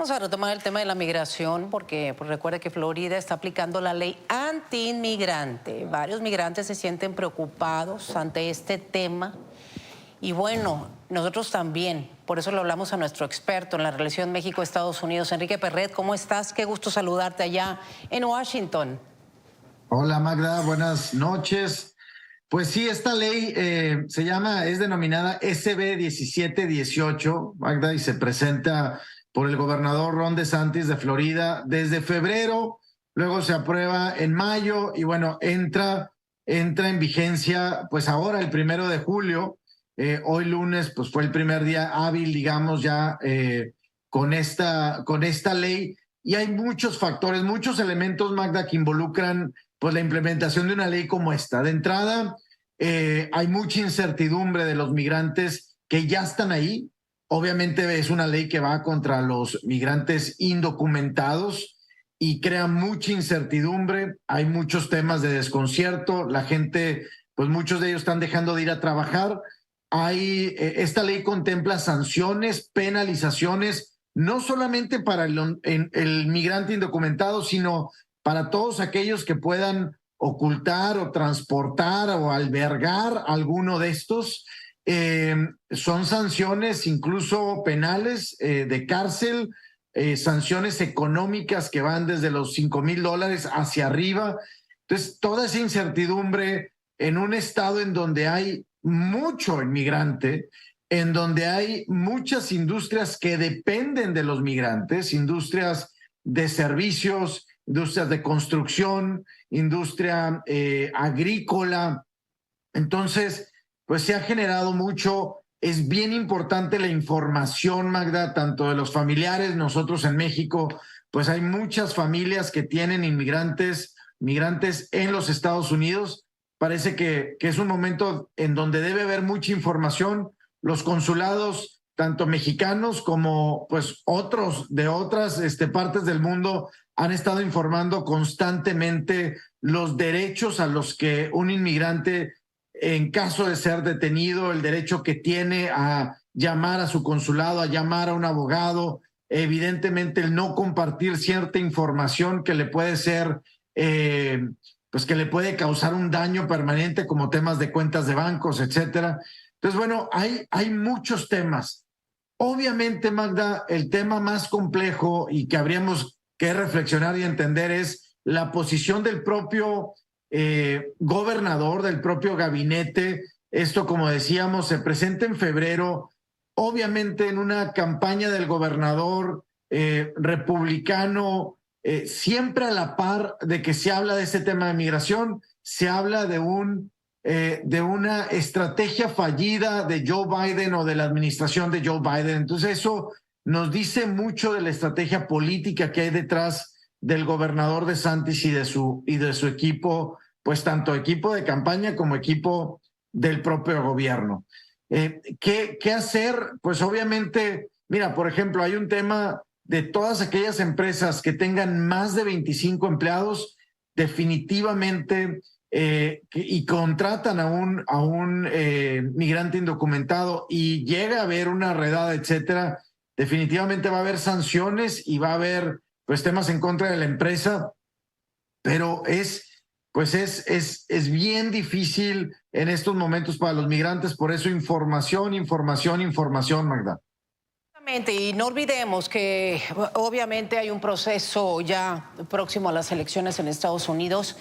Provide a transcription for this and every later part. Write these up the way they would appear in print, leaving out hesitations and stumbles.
Vamos a retomar el tema de la migración porque pues, recuerde que Florida está aplicando la ley anti-inmigrante. Varios migrantes se sienten preocupados ante este tema y bueno, nosotros también. Por eso le hablamos a nuestro experto en la relación México-Estados Unidos, Enrique Perret. ¿Cómo estás? Qué gusto saludarte allá en Washington. Hola Magda, buenas noches. Pues sí, esta ley es denominada SB 1718, Magda, y se presenta por el gobernador Ron DeSantis de Florida desde febrero, luego se aprueba en mayo y bueno, entra en vigencia pues ahora el 1 de julio. Hoy lunes pues fue el primer día hábil, digamos, ya con esta ley, y hay muchos factores, muchos elementos, Magda, que involucran pues la implementación de una ley como esta. De entrada, hay mucha incertidumbre de los migrantes que ya están ahí. Obviamente es una ley que va contra los migrantes indocumentados y crea mucha incertidumbre. Hay muchos temas de desconcierto. La gente, pues muchos de ellos están dejando de ir a trabajar. Esta ley contempla sanciones, penalizaciones, no solamente para el migrante indocumentado, sino para todos aquellos que puedan ocultar o transportar o albergar alguno de estos. Son sanciones incluso penales, de cárcel, sanciones económicas que van desde los $5,000 hacia arriba. Entonces, toda esa incertidumbre en un estado en donde hay mucho inmigrante, en donde hay muchas industrias que dependen de los migrantes, industrias de servicios, industrias de construcción, industria agrícola. Entonces, pues se ha generado mucho. Es bien importante la información, Magda, tanto de los familiares. Nosotros en México, pues hay muchas familias que tienen migrantes en los Estados Unidos. Parece que es un momento en donde debe haber mucha información. Los consulados, tanto mexicanos como pues otros de otras partes del mundo, han estado informando constantemente los derechos a los que un inmigrante, en caso de ser detenido, el derecho que tiene a llamar a su consulado, a llamar a un abogado, evidentemente el no compartir cierta información que le puede ser, pues que le puede causar un daño permanente, como temas de cuentas de bancos, etcétera. Entonces, bueno, hay muchos temas. Obviamente, Magda, el tema más complejo y que habríamos que reflexionar y entender es la posición del propio gobernador, del propio gabinete. Esto, como decíamos, se presenta en febrero, obviamente en una campaña del gobernador republicano, siempre a la par de que se habla de este tema de migración, se habla de una estrategia fallida de Joe Biden o de la administración de Joe Biden. Entonces eso nos dice mucho de la estrategia política que hay detrás del gobernador DeSantis y de su equipo, pues tanto equipo de campaña como equipo del propio gobierno. ¿Qué hacer? Pues obviamente, mira, por ejemplo, hay un tema de todas aquellas empresas que tengan más de 25 empleados, definitivamente, y contratan a un migrante indocumentado y llega a haber una redada, etcétera, definitivamente va a haber sanciones y va a haber pues temas en contra de la empresa, pero es bien difícil en estos momentos para los migrantes. Por eso información, Magda. Y no olvidemos que obviamente hay un proceso ya próximo a las elecciones en Estados Unidos.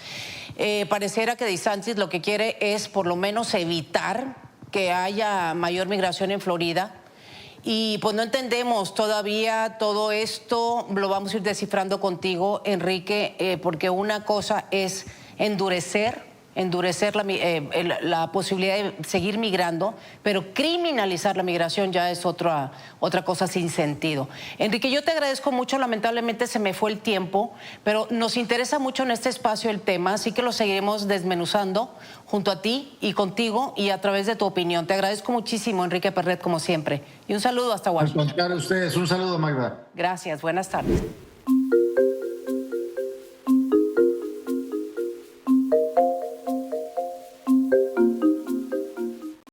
Pareciera que DeSantis lo que quiere es por lo menos evitar que haya mayor migración en Florida. Y pues no entendemos todavía todo esto, lo vamos a ir descifrando contigo, Enrique, porque una cosa es endurecer la posibilidad de seguir migrando, pero criminalizar la migración ya es otra cosa sin sentido. Enrique, yo te agradezco mucho, lamentablemente se me fue el tiempo, pero nos interesa mucho en este espacio el tema, así que lo seguiremos desmenuzando junto a ti y contigo y a través de tu opinión. Te agradezco muchísimo, Enrique Perret, como siempre. Y un saludo hasta Washington. Al contrario, ustedes, un saludo, Magda. Gracias, buenas tardes.